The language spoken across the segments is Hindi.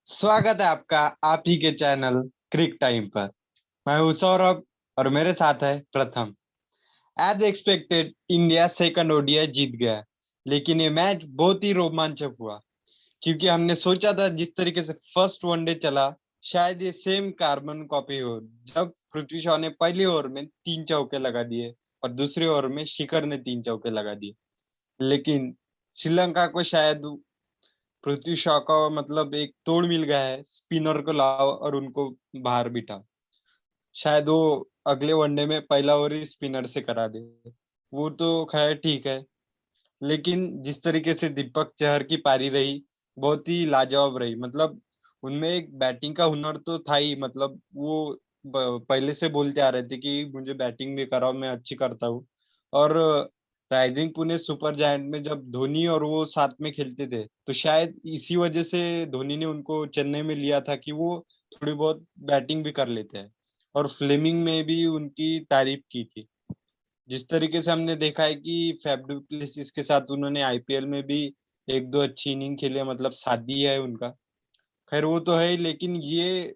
स्वागत है आपका आप ही के चैनल क्रिक टाइम पर। मैं हूं सौरभ और मेरे साथ है Pratham. As expected India second ODI जीत गया, लेकिन ये मैच बहुत ही रोमांचक हुआ क्योंकि हमने सोचा था जिस तरीके से फर्स्ट वनडे चला शायद ये सेम कार्बन कॉपी हो। जब पृथ्वी शॉ ने पहली ओवर में 3 चौके लगा दिए और दूसरी ओवर में शिखर ने 3 चौके लगा दिए, लेकिन श्रीलंका को शायद पृथ्वी शॉ का मतलब एक तोड़ मिल गया है, स्पिनर को लाओ और उनको बाहर बिठाओ। शायद वो अगले वनडे में पहला ओवर ही स्पिनर से करा दे। वो तो खैर ठीक है, लेकिन जिस तरीके से दीपक चहर की पारी रही बहुत ही लाजवाब रही। मतलब उनमें एक बैटिंग का हुनर तो था ही। मतलब वो पहले से बोलते आ रहे थे कि मुझे बैटिंग भी कराओ, मैं अच्छी करता हूँ। और राइजिंग पुणे सुपर जायंट में जब धोनी और वो साथ में खेलते थे तो शायद इसी वजह से धोनी ने उनको चेन्नई में लिया था कि वो थोड़ी बहुत बैटिंग भी कर लेते हैं। और फ्लेमिंग में भी उनकी तारीफ की थी। जिस तरीके से हमने देखा है कि फैफ डु प्लेसिस के साथ उन्होंने आईपीएल में भी एक दो अच्छी इनिंग खेली है, मतलब साथ दिया है उनका। खैर वो तो है ही, लेकिन ये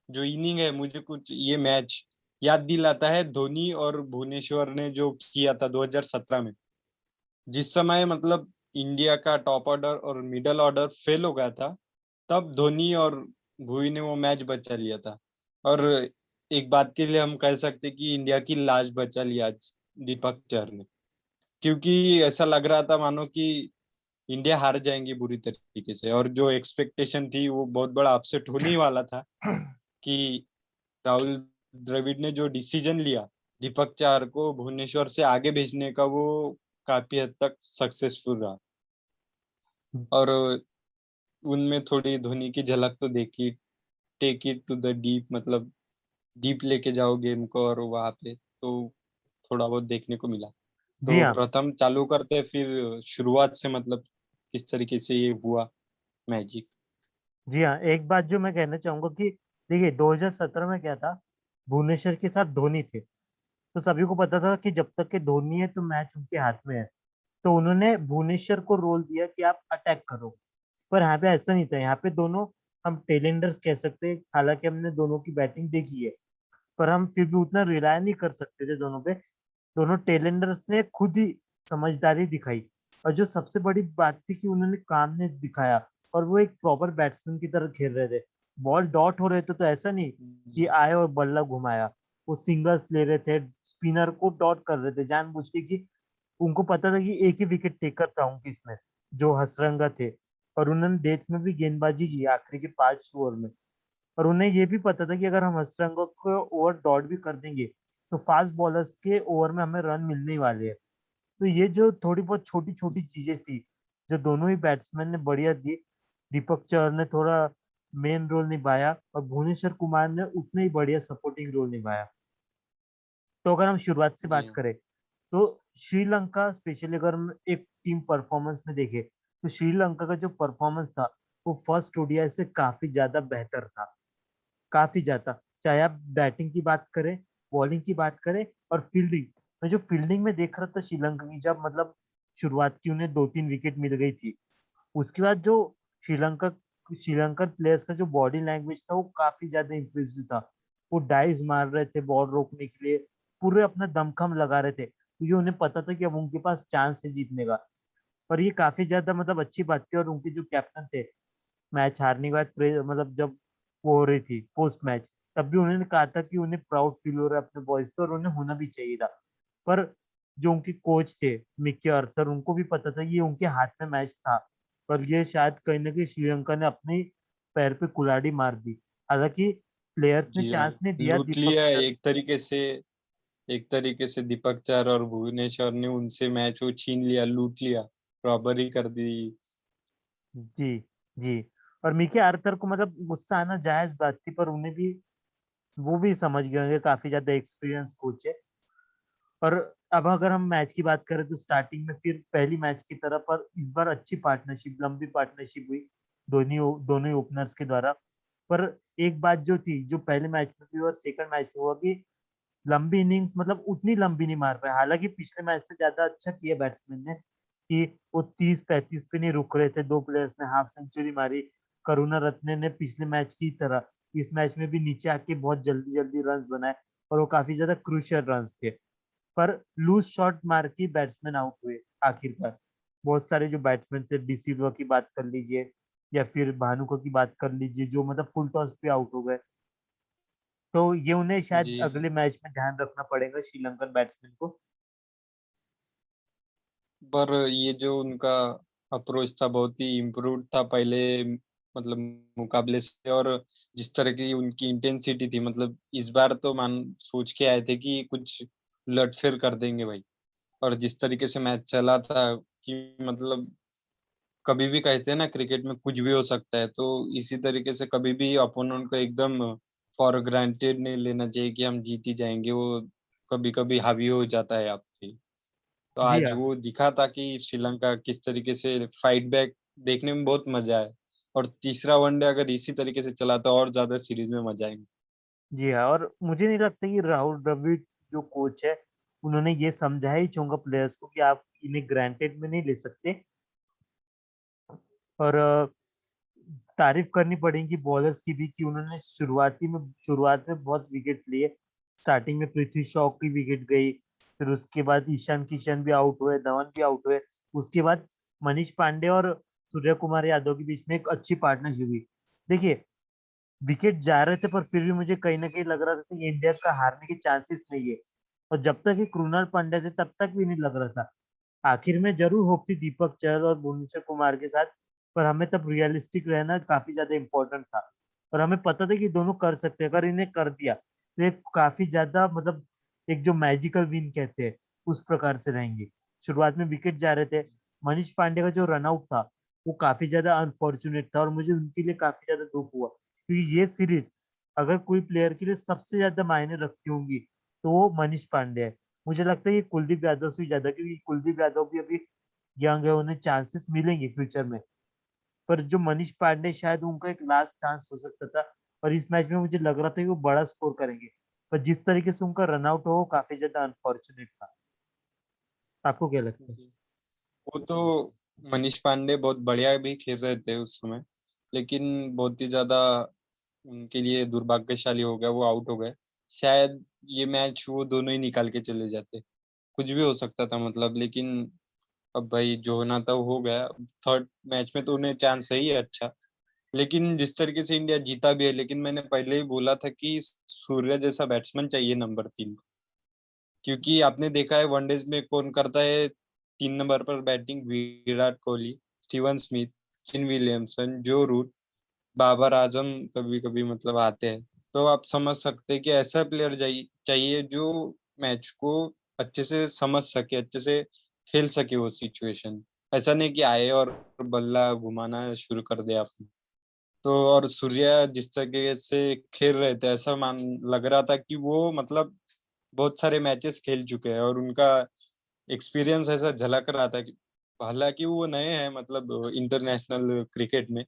जो इनिंग है मुझे कुछ ये मैच याद दिलाता है धोनी और भुवनेश्वर ने जो किया था 2017 में। जिस समय मतलब इंडिया का टॉप ऑर्डर और मिडल ऑर्डर फेल हो गया था, तब धोनी और भुवी ने वो मैच बचा लिया था। और एक बात के लिए हम कह सकते कि इंडिया की लाज बचा लिया आज दीपक चहर ने, क्योंकि ऐसा लग रहा था मानो कि इंडिया हार जाएंगी बुरी तरीके से। और जो एक्सपेक्टेशन थी वो बहुत बड़ा अपसेट होने ही वाला था कि राहुल द्रविड़ ने जो डिसीजन लिया दीपक चार को भुवनेश्वर से आगे भेजने का, वो काफी हद तक सक्सेसफुल रहा। और उनमें थोड़ी धोनी की झलक तो देखी, take it to the deep, मतलब डीप लेके जाओ गेम को, और वहां पे तो थोड़ा बहुत देखने को मिला। जी तो हाँ। प्रथम चालू करते हैं फिर शुरुआत से, मतलब किस तरीके से ये हुआ मैजिक। जी हाँ, एक बात जो मैं कहना चाहूंगा कि देखिए 2017 में क्या था, भुवनेश्वर के साथ धोनी थे। तो सभी को पता था कि जब तक के धोनी है तो मैच उनके हाथ में है। तो उन्होंने भुवनेश्वर को रोल दिया कि आप अटैक करो। पर यहाँ पे ऐसा नहीं था। यहाँ पे दोनों हम टेलेंडर्स कह सकते हैं, हालांकि हमने दोनों की बैटिंग देखी है, पर हम फिर भी उतना रिलाय नहीं कर सकते थे दोनों पे। दोनों टेलेंडर्स ने खुद ही समझदारी दिखाई। और जो सबसे बड़ी बात थी कि उन्होंने काम ने दिखाया, और वो एक प्रॉपर बैट्समैन की तरह खेल रहे थे। बॉल डॉट हो रहे थे तो ऐसा नहीं कि जी। आए और बल्ला घुमाया। वो सिंगल्स ले रहे थे, स्पिनर को डॉट कर रहे थे जानबूझ के, कि उनको पता था कि एक ही विकेट टेकर था उनकी इसमें, जो हसरंगा थे। और उन्होंने डेथ में भी गेंदबाजी की आखिरी के 5 ओवर में। और उन्हें ये भी पता था कि अगर हम हसरंगा को ओवर डॉट भी कर देंगे तो फास्ट बॉलर्स के ओवर में हमें रन मिलने ही वाले हैं। तो ये जो थोड़ी बहुत छोटी छोटी चीजें थी, जो दोनों ही बैट्समैन ने बढ़िया दी। दीपक चहर ने थोड़ा मेन रोल निभाया और भुवनेश्वर कुमार ने उतने ही बढ़िया सपोर्टिंग रोल निभाया। तो अगर हम शुरुआत से जी बात करें तो श्रीलंका स्पेशली अगर हम एक टीम परफॉर्मेंस में देखें, तो श्रीलंका का जो परफॉर्मेंस था वो फर्स्ट ओडीआई से काफी ज्यादा बेहतर था। काफी ज्यादा, चाहे आप बैटिंग की बात करें, बॉलिंग की बात करें, और फील्डिंग। मैं जो फील्डिंग में देख रहा था श्रीलंका की, जब मतलब शुरुआत की उन्हें 2-3 विकेट मिल गई थी, उसके बाद जो श्रीलंका श्रीलंकन प्लेयर्स का जो बॉडी लैंग्वेज था वो काफी ज्यादा इम्प्रेसिव था। वो डाइव मार रहे थे बॉल रोकने के लिए, पूरे अपना दमखम लगा रहे थे, क्योंकि उन्हें पता था कि अब उनके पास चांस है जीतने का। और ये काफी ज्यादा मतलब अच्छी बात थी। और उनके जो कैप्टन थे, मैच हारने के बाद मतलब जब वो हो रही थी पोस्ट मैच, तब भी उन्होंने कहा था कि उन्हें प्राउड फील हो रहा है अपने बॉयज पे, और उन्हें होना भी चाहिए था। पर जो उनके कोच थे मिकी अर्थर, उनको भी पता था ये उनके हाथ में मैच था। पर ये शायद कहीं ना कहीं श्रीलंका ने अपने पैर पे कुल्हाड़ी मार दी। हालांकि प्लेयर्स ने जी हाँ, चांस नहीं दिया लूट दीपक लिया चहर। एक तरीके से। एक तरीके से दीपक चार और भुवनेश्वर ने उनसे मैच वो छीन लिया, लूट लिया, रॉबरी कर दी। जी जी। और मिकी आर्थर को मतलब गुस्सा आना जायज बात थी, पर उन्हें भी, वो भी समझ गए होंगे, काफी ज्यादा एक्सपीरियंस कोच है। और अब अगर हम मैच की बात करें तो स्टार्टिंग में फिर पहली मैच की तरह, पर इस बार अच्छी पार्टनरशिप, लंबी पार्टनरशिप हुई दोनों दोनों ही ओपनर्स के द्वारा। पर एक बात जो थी, जो पहले मैच में भी और सेकंड मैच में हुआ, कि लंबी इनिंग्स मतलब उतनी लंबी नहीं मार पाए। हालांकि पिछले मैच से ज्यादा अच्छा किया बैट्समैन ने, कि वो 30-35 पे नहीं रुक रहे थे। 2 प्लेयर्स ने हाफ सेंचुरी मारी, करुणा रत्ने ने पिछले मैच की तरह इस मैच में भी नीचे आके बहुत जल्दी जल्दी रन्स बनाए और वो काफी ज्यादा क्रूशियल रन्स थे। पर लूज शॉट मार के बैट्समैन आउट हुए आखिरकार। बहुत सारे जो बैट्समैन थे, डिसिल्वा की बात कर लीजिए या फिर भानुका की बात कर लीजिए, जो मतलब फुल टॉस पे आउट हो गए। तो ये उन्हें शायद जी, अगले मैच में ध्यान रखना पड़ेगा श्रीलंकन बैट्समैन को। पर ये जो उनका अप्रोच था बहुत ही इम्प्रूव्ड था पहले मतलब मुकाबले से। और जिस तरह की उनकी इंटेंसिटी थी मतलब इस बार तो मान सोच के आए थे कि कुछ उलटफेर कर देंगे भाई। और जिस तरीके से मैच चला था कि मतलब कभी भी कहते हैं ना क्रिकेट में कुछ भी हो सकता है, तो इसी तरीके से कभी भी अपोनेंट को एकदम फॉर ग्रांटेड नहीं लेना चाहिए कि हम जीत ही जाएंगे। वो कभी कभी हावी हो जाता है आप पे। तो जी आज हाँ। वो दिखा था कि श्रीलंका किस तरीके से फाइट बैक, देखने में बहुत मजा आया। और तीसरा वनडे अगर इसी तरीके से चला तो और ज्यादा सीरीज में मजा आएंगे। जी हाँ, और मुझे नहीं लगता कि राहुल द्रविड़ जो कोच है, उन्होंने ये समझा ही होगा प्लेयर्स को कि आप इन्हें ग्रांटेड में नहीं ले सकते। और तारीफ करनी पड़ेगी बॉलर्स की भी कि उन्होंने शुरुआत में बहुत विकेट लिए। स्टार्टिंग में पृथ्वी शॉ की विकेट गई, फिर उसके बाद ईशान किशन भी आउट हुए, धवन भी आउट हुए। उसके बाद मनीष पांडे और सूर्य कुमार यादव के बीच में एक अच्छी पार्टनरशिप हुई। देखिए, विकेट जा रहे थे पर फिर भी मुझे कहीं ना कहीं लग रहा था कि इंडिया का हारने के चांसेस नहीं है। और जब तक ये कृणाल पांड्या थे तब तक भी नहीं लग रहा था। आखिर में जरूर होप थी दीपक चहर और भुवनेश्वर कुमार के साथ, पर हमें तब रियलिस्टिक रहना काफी ज्यादा इम्पोर्टेंट था। और हमें पता था कि दोनों कर सकते हैं। अगर इन्हें कर दिया तो ये काफी ज्यादा मतलब एक जो मैजिकल विन कहते हैं उस प्रकार से रहेंगे। शुरुआत में विकेट जा रहे थे। मनीष पांडे का जो रनआउट था वो काफी ज्यादा अनफॉर्चुनेट था और मुझे उनके लिए काफी ज्यादा दुख हुआ, क्योंकि ये सीरीज अगर कोई प्लेयर के लिए सबसे ज्यादा मायने रखती होंगी तो वो मनीष पांडे है। मुझे लगता है ये कुलदीप यादव से भी ज्यादा, क्योंकि कुलदीप यादव भी अभी यंग है, उन्हें चांसेस मिलेंगे फ्यूचर में। पर जो मनीष पांडे शायद उनका एक लास्ट चांस हो सकता था। और इस मैच में मुझे लग रहा था कि वो बड़ा स्कोर करेंगे, पर जिस तरीके से उनका रनआउट हो वो काफी ज्यादा अनफॉर्चुनेट था। आपको क्या लगता है? जी। वो तो मनीष पांडे बहुत बढ़िया भी खेल रहे थे उस समय, लेकिन बहुत ही ज्यादा उनके लिए दुर्भाग्यशाली हो गया, वो आउट हो गए। शायद ये मैच वो दोनों ही निकाल के चले जाते, कुछ भी हो सकता था मतलब। लेकिन अब भाई जो होना था वो हो गया। थर्ड मैच में तो उन्हें चांस है ही अच्छा। लेकिन जिस तरीके से इंडिया जीता भी है, लेकिन मैंने पहले ही बोला था कि सूर्य जैसा बैट्समैन चाहिए नंबर 3। क्योंकि आपने देखा है वनडेज में कौन करता है 3 नंबर पर batting, Virat Kohli, Steven Smith, Kane Williamson, जो रूट, बाबर आजम कभी कभी मतलब आते हैं। तो आप समझ सकते हैं कि ऐसा प्लेयर चाहिए जो मैच को अच्छे से समझ सके, अच्छे से खेल सके वो सिचुएशन। ऐसा नहीं कि आए और बल्ला घुमाना शुरू कर दे आपने। तो और सूर्या जिस तरीके से खेल रहे थे, ऐसा मान लग रहा था कि वो मतलब बहुत सारे मैचेस खेल चुके हैं और उनका एक्सपीरियंस ऐसा झलक रहा था कि हालांकि वो नए हैं मतलब इंटरनेशनल क्रिकेट में,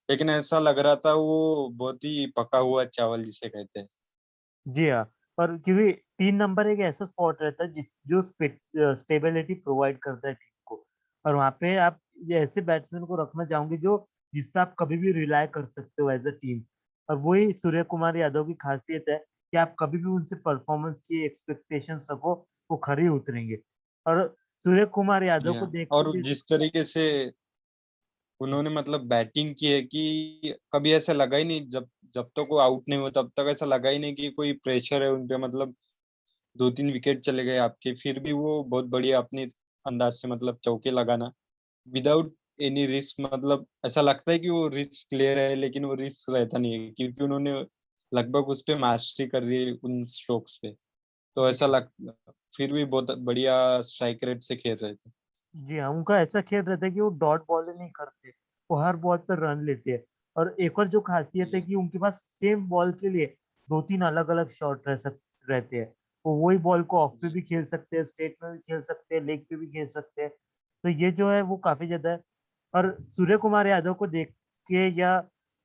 लेकिन ऐसा लग रहा था वो बहुत ही पका हुआ चावल जिसे कहते हैं। जी हाँ। पर क्योंकि 3 नंबर एक ऐसा स्पॉट रहता है जिस जो स्टेबिलिटी प्रोवाइड करता है टीम को। और वहाँ पे आप ये ऐसे बैट्समैन को रखना चाहोगे जो जिस पे आप कभी भी रिलाय कर सकते हो एज अ टीम। और वही सूर्य कुमार यादव की खासियत है कि आप कभी भी उनसे परफॉर्मेंस की एक्सपेक्टेशंस रखो, वो खरी उतरेंगे। और सूर्य कुमार यादव जी को हाँ। देखते और जैसे। जिस तरीके से उन्होंने मतलब बैटिंग की है कि कभी ऐसा लगा ही नहीं, जब जब तक वो आउट नहीं हुआ तब तक ऐसा लगा ही नहीं कि कोई प्रेशर है उन पे। मतलब 2-3 विकेट चले गए आपके, फिर भी वो बहुत बढ़िया अपने अंदाज से मतलब चौके लगाना विदाउट एनी रिस्क। मतलब ऐसा लगता है कि वो रिस्क ले रहे हैं, लेकिन वो रिस्क रहता नहीं है क्योंकि उन्होंने लगभग उस पे मास्टरी कर रही है उन स्ट्रोक्स पे। तो जी ऐसा हाँ। लग फिर भी बहुत बढ़िया स्ट्राइक रेट से खेल रहे थे। जी हाँ, उनका ऐसा खेल रहता है कि वो डॉट बॉलिंग नहीं करते, वो हर बॉल पर रन लेते हैं। और एक और जो खासियत है जी कि उनके पास सेम बॉल के लिए 2-3 अलग अलग शॉट रहते हैं। वो वही बॉल को ऑफ पे जी भी खेल सकते हैं, स्ट्रेट में भी खेल सकते हैं, लेग पे भी खेल सकते हैं। तो ये जो है वो काफी ज्यादा है। और सूर्य कुमार यादव को देख के या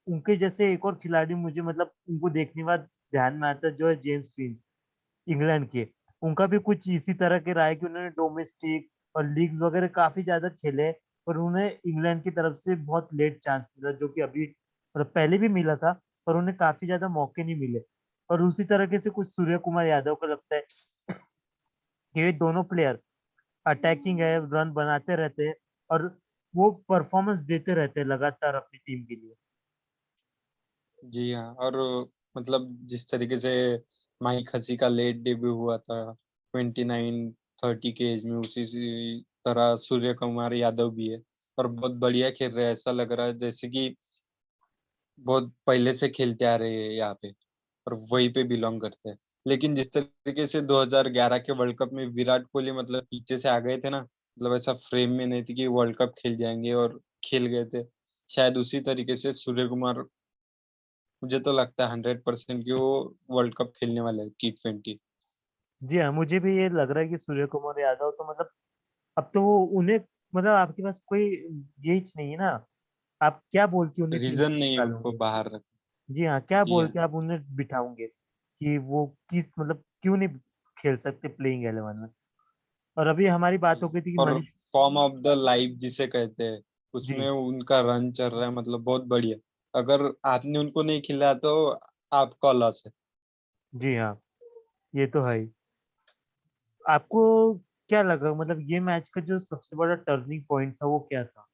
उनके जैसे एक और खिलाड़ी मुझे मतलब उनको देखने के बाद ध्यान में आता है, जो है जेम्स फिंच, इंग्लैंड के। उनका भी कुछ इसी तरह के रहा है कि उन्होंने डोमेस्टिक और लीग्स वगैरह काफी ज्यादा खेले, पर उन्हें इंग्लैंड की तरफ से बहुत लेट चांस मिला, जो कि अभी और पहले भी मिला था, पर उन्हें काफी ज्यादा मौके नहीं मिले। और उसी तरीके से कुछ सूर्य कुमार यादव को लगता है कि ये दोनों प्लेयर अटैकिंग है, रन बनाते रहते हैं और वो परफॉर्मेंस देते रहते हैं लगातार अपनी टीम के लिए। जी हाँ। और मतलब जिस तरीके से माइक हसी का लेट डेब्यू हुआ था 29-30 के एज में, उसी तरह सूर्य कुमार यादव भी है और बहुत बढ़िया खेल रहे हैं। ऐसा लग रहा है जैसे कि बहुत पहले से खेलते आ रहे हैं यहाँ पे और वहीं पे बिलोंग करते हैं। लेकिन जिस तरीके से 2011 के वर्ल्ड कप में विराट कोहली मतलब पीछे से आ गए थे ना, मतलब ऐसा फ्रेम में नहीं थी कि वर्ल्ड कप खेल जाएंगे, और खेल गए थे। शायद उसी तरीके से सूर्य कुमार, मुझे तो लगता है 100% कि वो वर्ल्ड कप खेलने वाले हैं T20। जी हाँ, मुझे भी ये लग रहा है कि सूर्य कुमार यादव तो मतलब अब तो वो उन्हें, मतलब आपके पास कोई यही नहीं है ना, आप क्या बोल के उन्हें टीम रीजन से नहीं है उनको निकालोगे। बाहर रख। जी हाँ, क्या जी बोल हाँ। के आप उन्हें बिठाओगे कि वो किस मतलब क्यों नहीं खेल सकते प्लेइंग 11 में। और अभी हमारी बात हो गई थी कि और Manish. Form of the life जिसे कहते हैं, जी। उसमें उनका रन चल रहा है, मतलब बहुत बढ़िया। अगर आपने उनको नहीं खिलाया तो आपका लॉस है। जी हाँ, ये तो है ही। आपको क्या लगा, मतलब ये मैच का जो सबसे बड़ा टर्निंग पॉइंट था वो क्या था?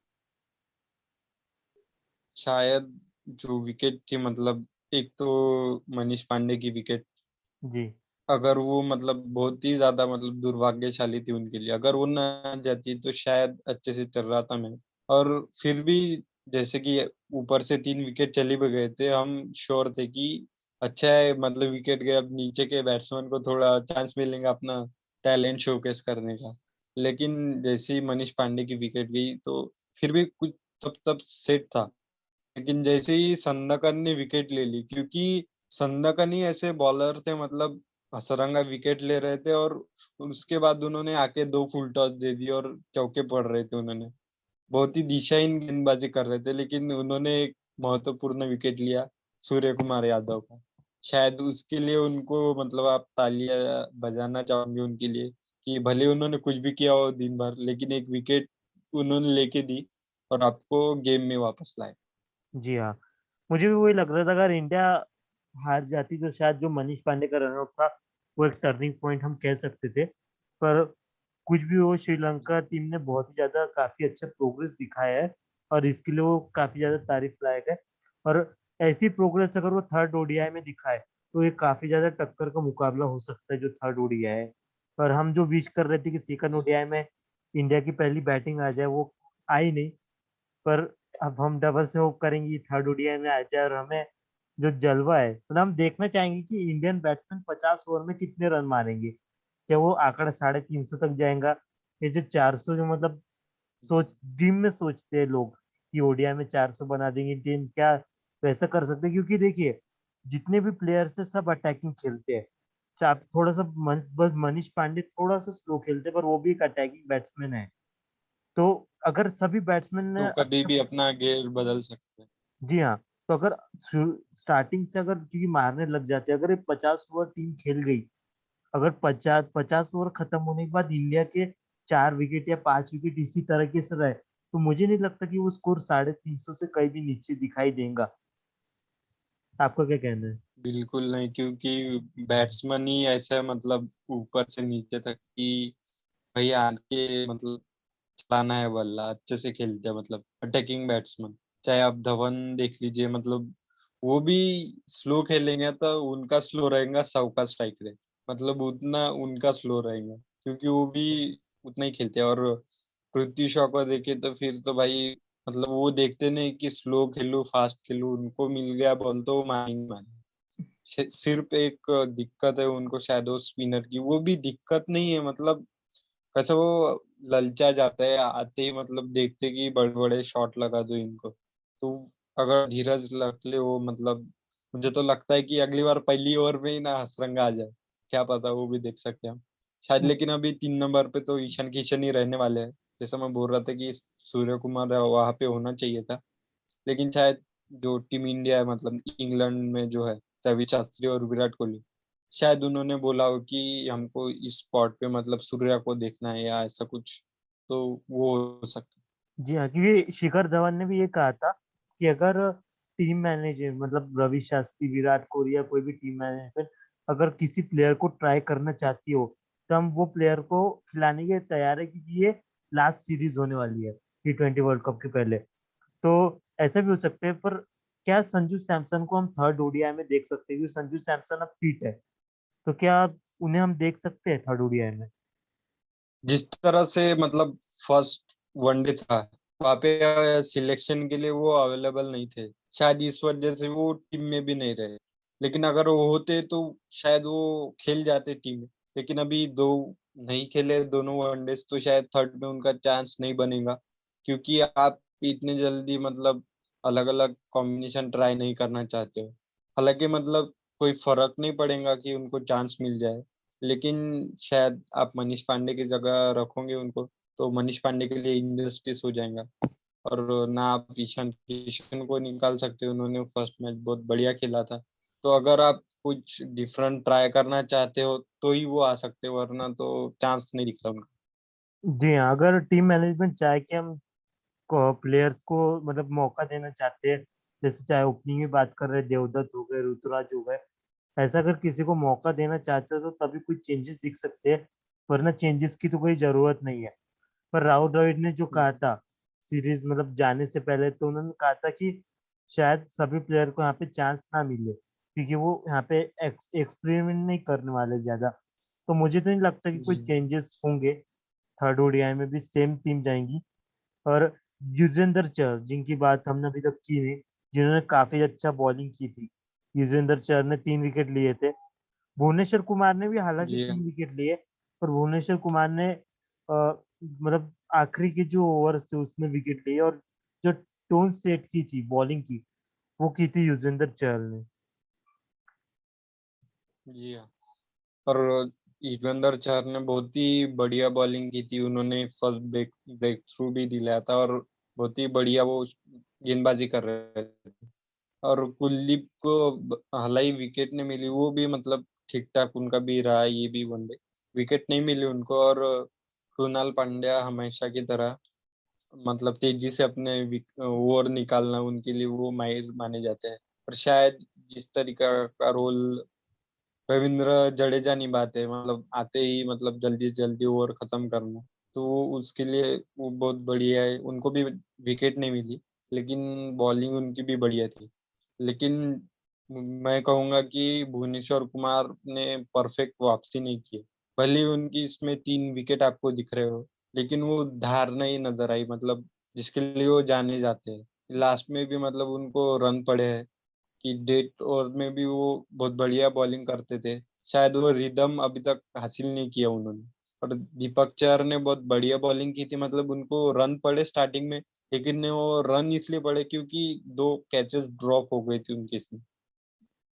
शायद जो विकेट थी, मतलब एक तो मनीष पांडे की विकेट, जी। अगर वो मतलब बहुत ही ज्यादा मतलब दुर्भाग्यशाली थी उनके लिए। अगर वो ना जाती तो शायद अच्छे से चल रहा था मैच। और फिर भी जैसे कि ऊपर से 3 विकेट चली भी गए थे, हम श्योर थे कि अच्छा है, मतलब विकेट गए, अब नीचे के बैट्समैन को थोड़ा चांस मिलेगा अपना टैलेंट शोकेस करने का। लेकिन जैसे ही मनीष पांडे की विकेट गई तो फिर भी कुछ तब तब सेट था। लेकिन जैसे ही संदकन ने विकेट ले ली, क्योंकि संदकन ही ऐसे बॉलर थे, मतलब हसरंगा विकेट ले रहे थे और उसके बाद उन्होंने आके 2 फुल टॉस दे दिए और चौके पड़ रहे थे। उन्होंने बहुत ही दिशाहीन गेंदबाजी कर रहे थे, लेकिन उन्होंने एक महत्वपूर्ण विकेट लिया सूर्य कुमार यादव का। शायद उसके लिए उनको मतलब आप तालियां बजाना चाहोगे उनके लिए, कि भले उन्होंने कुछ भी किया हो दिन भर, लेकिन एक विकेट उन्होंने लेके दी और आपको गेम में वापस लाए। जी हाँ, मुझे भी वही लग रहा था, अगर इंडिया हार जाती तो शायद जो मनीष पांडे का रनआउट था वो एक टर्निंग पॉइंट हम कह सकते थे। पर कुछ भी हो, श्रीलंका टीम ने बहुत ही ज्यादा काफी अच्छा प्रोग्रेस दिखाया है और इसके लिए वो काफी ज्यादा तारीफ लायक है। और ऐसी प्रोग्रेस अगर वो थर्ड ओडीआई में दिखाए तो ये काफी ज्यादा टक्कर का मुकाबला हो सकता है जो थर्ड ओडीआई है। पर हम जो विश कर रहे थे कि सेकंड ओडीआई में इंडिया की पहली बैटिंग आ जाए, वो आई नहीं। पर अब हम डबल से होप करेंगे थर्ड ओडीआई में आ जाए और हमें जो जलवा है, मतलब हम देखना चाहेंगे कि इंडियन बैट्समैन 50 ओवर में कितने रन मारेंगे। क्या वो आंकड़ा 350 तक जाएगा? ये जो 400 जो मतलब सोच ड्रीम में सोचते हैं लोग कि ओडीआई में 400 बना देंगे टीम, क्या वैसा कर सकते हैं? क्योंकि देखिए जितने भी प्लेयर्स है सब अटैकिंग खेलते हैं। आप थोड़ा सा बस मनीष पांडे थोड़ा सा स्लो खेलते हैं, पर वो भी एक अटैकिंग बैट्समैन है। तो अगर सभी बैट्समैन ने तो कभी अच्छा, भी अपना गेयर बदल सकते हैं। जी हाँ, तो अगर स्टार्टिंग से अगर क्योंकि मारने लग जाते हैं, अगर ये 50 ओवर टीम खेल गई, अगर 50 50 ओवर खत्म होने के बाद इंडिया के 4 विकेट या 5 विकेट इसी तरीके से रहे तो मुझे नहीं लगता कि वो स्कोर 350 से कहीं भी नीचे दिखाई देगा। आपका क्या कहना है? बिल्कुल नहीं, क्योंकि बैट्समैन ही ऐसा है, मतलब ऊपर से नीचे तक की भाई आके मतलब चलाना है बल्ला, अच्छे से खेलते हैं, मतलब अटैकिंग बैट्समैन। चाहे आप धवन देख लीजिए, मतलब वो भी स्लो खेलेंगे तो उनका स्लो रहेगा 100 का स्ट्राइक रेट, मतलब उतना उनका स्लो रहेगा, क्योंकि वो भी उतना ही खेलते हैं। और पृथ्वी शॉ को देखे तो फिर तो भाई, मतलब वो देखते नहीं कि स्लो खेलूं फास्ट खेलूं, उनको मिल गया बॉल तो वो मारेंगे मारेंगे। सिर्फ एक दिक्कत है उनको शायद वो स्पिनर की, वो भी दिक्कत नहीं है, मतलब कैसे वो ललचा जाता है आते ही, मतलब देखते कि बड़े बड़े शॉट लगा दो इनको। तो अगर धीरज रख ले वो, मतलब मुझे तो लगता है कि अगली बार पहली ओवर में ही ना हसरंगा आ जाए, क्या पता, वो भी देख सकते हैं हम शायद। लेकिन अभी 3 नंबर पे तो ईशान किशन ही रहने वाले हैं। जैसा मैं बोल रहा था कि सूर्य कुमार वहां पे होना चाहिए था, लेकिन शायद जो टीम इंडिया है, मतलब इंग्लैंड में जो है रवि शास्त्री और विराट कोहली, शायद उन्होंने बोला हो कि हमको इस स्पॉट पे मतलब सूर्या को देखना है या ऐसा कुछ, तो वो हो सकता जी हाँ, क्योंकि शिखर धवन ने भी ये कहा था कि अगर टीम मैनेजमेंट मतलब रवि शास्त्री, विराट कोहली या कोई भी टीम मैनेजमेंट अगर किसी प्लेयर को ट्राई करना चाहती हो तो हम वो प्लेयर को खिलाने के लिए तैयार है, क्योंकि ये लास्ट सीरीज होने वाली है T20 वर्ल्ड कप के पहले। तो ऐसा भी हो सकता है, पर क्या संजू सैमसन को हम थर्ड ओडीआई में देख सकते हैं? क्योंकि संजू सैमसन अब फिट है, तो क्या उन्हें हम देख सकते हैं थर्ड ओडीआई में? जिस तरह से मतलब फर्स्ट वनडे था, वहां पे सिलेक्शन के लिए वो अवेलेबल नहीं थे, शायद इस वजह से वो टीम में भी नहीं रहे। लेकिन अगर वो होते तो शायद वो खेल जाते टीम में। लेकिन अभी दो नहीं खेले दोनों वनडे, तो शायद थर्ड में उनका चांस नहीं बनेगा। क्योंकि आप इतने जल्दी मतलब अलग अलग कॉम्बिनेशन ट्राई नहीं करना चाहते हो। हालांकि मतलब कोई फर्क नहीं पड़ेगा कि उनको चांस मिल जाए। लेकिन शायद आप मनीष पांडे की जगह रखोगे उनको, तो मनीष पांडे के लिए इनजस्टिस हो जाएगा। और ना आप ईशान किशन को निकाल सकते हो, उन्होंने फर्स्ट मैच बहुत बढ़िया खेला था। तो अगर आप कुछ डिफरेंट ट्राई करना चाहते हो तो ही वो आ सकते हो, वरना तो चांस नहीं दिख रहा उनका। जी हाँ, अगर टीम मैनेजमेंट चाहे कि हम प्लेयर्स को मतलब मौका देना चाहते हैं, जैसे चाहे ओपनिंग में बात कर रहे हैं, देवदत्त हो गए, ऋतुराज हो गए, ऐसा अगर किसी को मौका देना चाहते हो तो तभी कुछ चेंजेस दिख सकते हैं, वरना चेंजेस की तो कोई जरूरत नहीं है। पर राहुल द्रविड़ ने जो कहा था सीरीज मतलब जाने से पहले, तो उन्होंने कहा था कि शायद सभी प्लेयर को यहाँ पे चांस ना मिले, क्योंकि वो यहाँ पे एक्सपेरिमेंट नहीं करने वाले ज्यादा। तो मुझे तो नहीं लगता कि कोई जी। चेंजेस होंगे। थर्ड ओडीआई में भी सेम टीम जाएंगी। और युजवेंद्र चहल जिनकी बात हमने अभी तक की नहीं, जिन्होंने काफी अच्छा बॉलिंग की थी, युजवेंद्र चहल ने 3 विकेट लिए थे। भुवनेश्वर कुमार ने भी हालांकि जी। 3 विकेट लिए, पर भुवनेश्वर कुमार ने मतलब आखिरी के जो ओवर थे उसमें विकेट लिए, और जो टोन सेट की थी बॉलिंग की, वो की थी युजवेंद्र चहल ने। जी हाँ। और युजवेंद्र चहल ने बहुत ही बढ़िया बॉलिंग की थी, उन्होंने फर्स्ट ब्रेक ब्रेक थ्रू भी दिलाया था। और बहुत ही बढ़िया वो गेंदबाजी कर रहे थे। और कुलदीप को हालांकि विकेट नहीं मिली, वो भी मतलब ठीक ठाक उनका भी रहा ये भी वनडे। विकेट नहीं मिली उनको। और कृणाल पांड्या हमेशा की तरह मतलब तेजी से अपने ओवर निकालना उनके लिए वो माहिर माने जाते हैं। और शायद जिस तरीका का रोल रविंद्र जडेजा निभाते हैं, मतलब आते ही मतलब जल्दी से जल्दी ओवर खत्म करना, तो वो उसके लिए वो बहुत बढ़िया है। उनको भी विकेट नहीं मिली, लेकिन बॉलिंग उनकी भी बढ़िया थी। लेकिन मैं कहूंगा कि भुवनेश्वर कुमार ने परफेक्ट वापसी नहीं की। भले ही उनकी इसमें 3 विकेट आपको दिख रहे हो, लेकिन वो धार नहीं नजर आई, मतलब जिसके लिए वो जाने जाते हैं। लास्ट में भी मतलब उनको रन पड़े हैं कि डेट ओवर में भी वो बहुत बढ़िया बॉलिंग करते थे। शायद वो रिदम अभी तक हासिल नहीं किया उन्होंने। और दीपक चहर ने बहुत बढ़िया बॉलिंग की थी, मतलब उनको रन पड़े स्टार्टिंग में, लेकिन वो रन इसलिए पड़े क्योंकि 2 कैचेस ड्रॉप हो गई थी उनकी इसमें।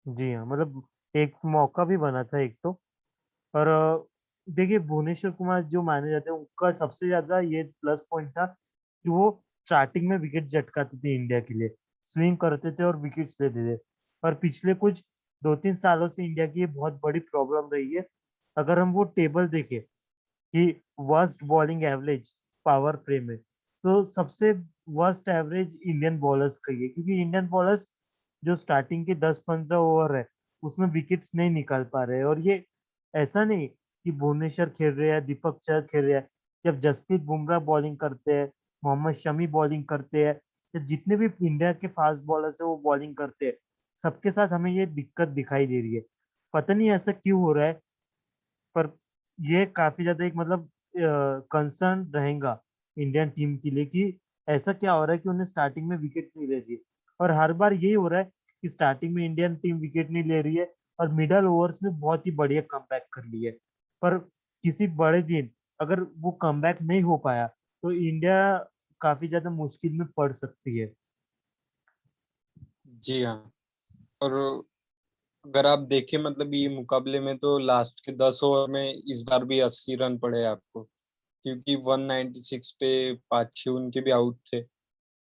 जी हाँ, मतलब एक मौका भी बना था एक तो। और देखिए भुवनेश्वर कुमार जो माने जाते हैं, उनका सबसे ज्यादा ये प्लस पॉइंट था कि वो स्टार्टिंग में विकेट झटकाते थे इंडिया के लिए, स्विंग करते थे और विकेट्स लेते थे। पर पिछले कुछ 2-3 सालों से इंडिया की ये बहुत बड़ी प्रॉब्लम रही है। अगर हम वो टेबल देखें कि worst bowling average power play में, तो सबसे वर्स्ट एवरेज इंडियन बॉलर्स का ही है, क्योंकि इंडियन बॉलर्स जो स्टार्टिंग के 10-15 ओवर है उसमें विकेट्स नहीं निकाल पा रहे हैं। और ये ऐसा नहीं कि भुवनेश्वर खेल रहे हैं, दीपक चहर खेल रहे हैं, जब जसप्रीत बुमराह बॉलिंग करते हैं, मोहम्मद शमी बॉलिंग करते हैं, या जितने भी इंडिया के फास्ट बॉलर्स है वो बॉलिंग करते हैं, सबके साथ हमें ये दिक्कत दिखाई दे रही है। पता नहीं ऐसा क्यों हो रहा है, पर ये काफी ज्यादा एक मतलब कंसर्न रहेगा इंडियन टीम के लिए कि ऐसा क्या हो रहा है कि उन्हें स्टार्टिंग में विकेट नहीं ले रही है। और हर बार यही हो रहा है कि स्टार्टिंग में इंडियन टीम विकेट नहीं ले रही है, और मिडल ओवर्स में बहुत ही बढ़िया कमबैक कर ली है। पर किसी बड़े दिन अगर वो कमबैक नहीं हो पाया तो इंडिया काफी ज्यादा मुश्किल में पड़ सकती है। जी हाँ। और अगर आप देखें मतलब ये मुकाबले में तो लास्ट के 10 ओवर में इस बार भी 80 रन पड़े आपको। क्योंकि 196 पे 5-6 उनके भी आउट थे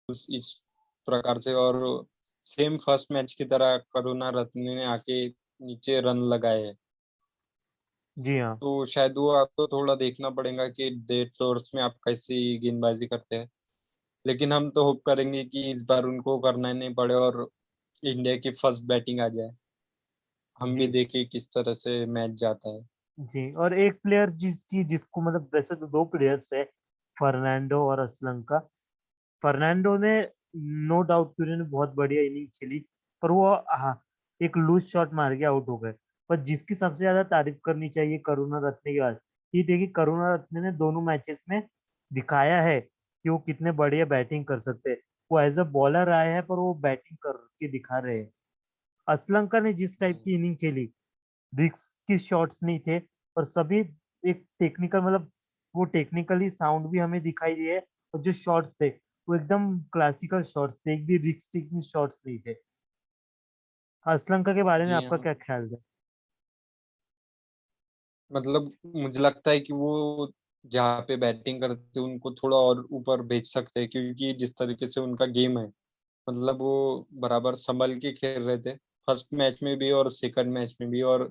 इस प्रकार से। और सेम फर्स्ट मैच की तरह करुणा रत्ने ने आके नीचे रन लगाए हैं। जी हाँ। तो शायद वो आपको थोड़ा देखना पड़ेगा कि डेथ ओवर्स में आप कैसी गेंदबाजी करते हैं। लेकिन हम तो होप करेंगे कि इस बार उनको करना ही नहीं पड़े, और इंडिया की फर्स्ट बैटिंग आ जाए, हम भी जी देखें किस तरह से मैच जाता है। जी। और एक प्लेयर जिसको मतलब वैसे तो दो प्लेयर्स है, फर्नांडो और असलंका। फर्नांडो ने नो डाउट कि उन्होंने बहुत बढ़िया इनिंग खेली, पर वो एक लूज शॉट मार के आउट हो गए। पर जिसकी सबसे ज्यादा तारीफ करनी चाहिए करुणा रत्ने के बाद, ये देखिए करुणा रत्ने ने दोनों मैचेस में दिखाया है कि वो कितने बढ़िया बैटिंग कर सकते हैं। वो एज अ बॉलर आए हैं, पर वो बैटिंग करके दिखा रहे हैं। असलंका ने जिस टाइप की इनिंग खेली, रिस्क के शॉट्स नहीं थे, और सभी एक टेक्निकल मतलब वो टेक्निकली साउंड भी हमें दिखाई दिए, और जो शॉट्स थे वो एकदम क्लासिकल शॉट्स थे, एक भी रिस्क टेकिंग शॉट्स नहीं थे। श्रीलंका के बारे में जी आपका हाँ, क्या ख्याल है? मतलब मुझे लगता है कि वो जहाँ पे बैटिंग करते हैं उनको थोड़ा और ऊपर भेज सकते हैं, क्योंकि जिस तरीके से उनका गेम है, मतलब वो बराबर संभल के खेल रहे थे फर्स्ट मैच में भी और सेकंड मैच में भी, और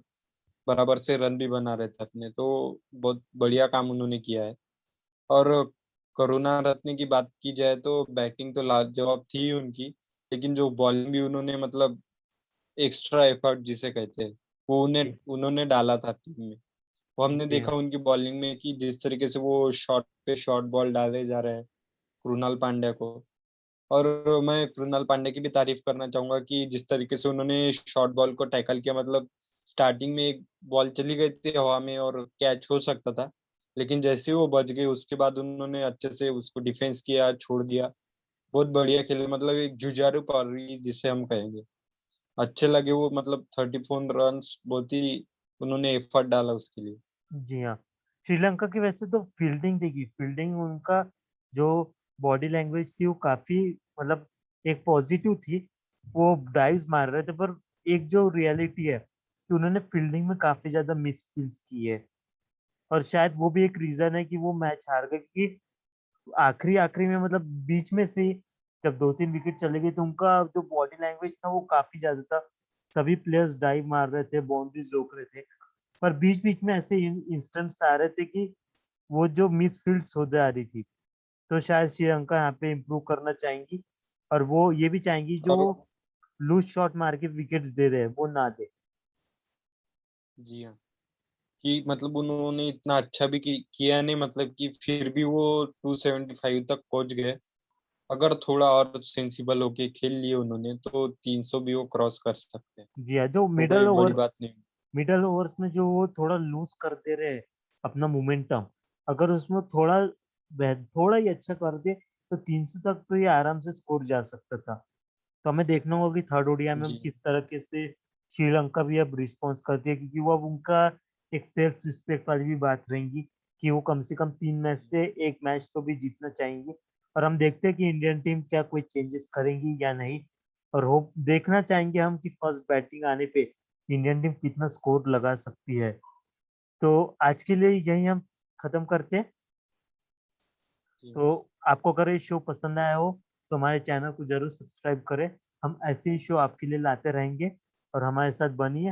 बराबर से रन भी बना रहे थे अपने, तो बहुत बढ़िया काम उन्होंने किया है। और करुणा रत्ने की बात की जाए तो बैटिंग तो लाजवाब थी ही उनकी, लेकिन जो बॉलिंग भी उन्होंने मतलब एक्स्ट्रा एफर्ट जिसे कहते हैं, वो उन्हें जी उन्होंने डाला था टीम में। वो हमने जी देखा उनकी बॉलिंग में कि जिस तरीके से वो शॉट पे शॉट बॉल डाले जा रहे हैं कृणाल पांड्या को। और मैं कृणाल पांड्या की भी तारीफ करना चाहूंगा कि जिस तरीके से उन्होंने शॉर्ट बॉल को टैकल किया, मतलब स्टार्टिंग में एक बॉल चली गई थी हवा में और कैच हो सकता था, लेकिन जैसे ही वो बच गए उसके बाद उन्होंने अच्छे से उसको डिफेंस किया, छोड़ दिया। बहुत बढ़िया खेले, मतलब एक जुझारू पारी जिसे हम कहेंगे, अच्छे लगे वो, मतलब 34 रन, बहुत ही उन्होंने एफर्ट डाला उसके लिए। जी हाँ। श्रीलंका की वैसे तो फील्डिंग देखी, फील्डिंग उनका जो बॉडी लैंग्वेज थी वो काफी मतलब एक पॉजिटिव थी। वो डाइव्स मार रहे थे, पर एक जो रियलिटी है कि उन्होंने फील्डिंग में काफी ज्यादा मिस फील्ड्स की है, और शायद वो भी एक रीजन है कि वो मैच हार गए। कि आखिरी आखिरी में मतलब बीच में से जब दो तीन विकेट चले गए तो उनका जो बॉडी लैंग्वेज था वो काफी ज्यादा था। सभी प्लेयर्स डाइव मार रहे थे, बाउंड्रीज रोक रहे थे, पर बीच बीच में ऐसे इंस्टेंट्स आ रहे थे कि वो जो मिस फील्ड्स हो जा रही थी। तो शायद श्रीलंका यहाँ पे इम्प्रूव करना चाहेंगी, और वो ये भी चाहेंगी जो और लूज शॉट मार के विकेट्स दे रहे हैं वो ना दे। जी हाँ, कि मतलब उन्होंने इतना अच्छा भी किया नहीं, मतलब कि फिर भी वो 275 तक पहुंच गए। अगर थोड़ा और सेंसिबल होके खेल लिए उन्होंने तो 300 भी वो क्रॉस कर सकते हैं, जी हाँ। जो वो कोई बड़ी बात नहीं। मिडल ओवर्स में जो वो थोड़ा लूज कर दे रहे हैं अपना मोमेंटम, अगर उसमें थोड़ा ही अच्छा कर दे तो 300 तक तो ये आराम से स्कोर जा सकता था। तो हमें देखना होगा कि थर्ड ओडीआई में जी किस तरीके से श्रीलंका भी अब रिस्पॉन्स करती है, क्योंकि वो अब उनका एक सेल्फ रिस्पेक्ट वाली भी बात रहेगी कि वो कम से कम 3 मैच से एक मैच तो भी जीतना चाहेंगे। और हम देखते हैं कि इंडियन टीम क्या कोई चेंजेस करेंगी या नहीं, और होप देखना चाहेंगे हम कि फर्स्ट बैटिंग आने पे इंडियन टीम कितना स्कोर लगा सकती है। तो आज के लिए यही हम खत्म करते हैं। जी तो आपको अगर ये शो पसंद आया हो तो हमारे चैनल को जरूर सब्सक्राइब करें। हम ऐसे ही शो आपके लिए लाते रहेंगे, और हमारे साथ बनिए,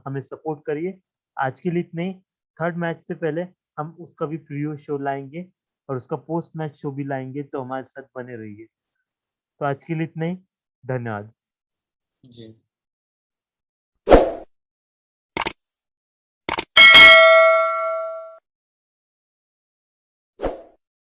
हमें सपोर्ट करिए। आज के लिए इतना ही। थर्ड मैच से पहले हम उसका भी प्रीव्यू शो लाएंगे, और उसका पोस्ट मैच शो भी लाएंगे, तो हमारे साथ बने रहिए। तो आज के लिए इतना ही। धन्यवाद। जी।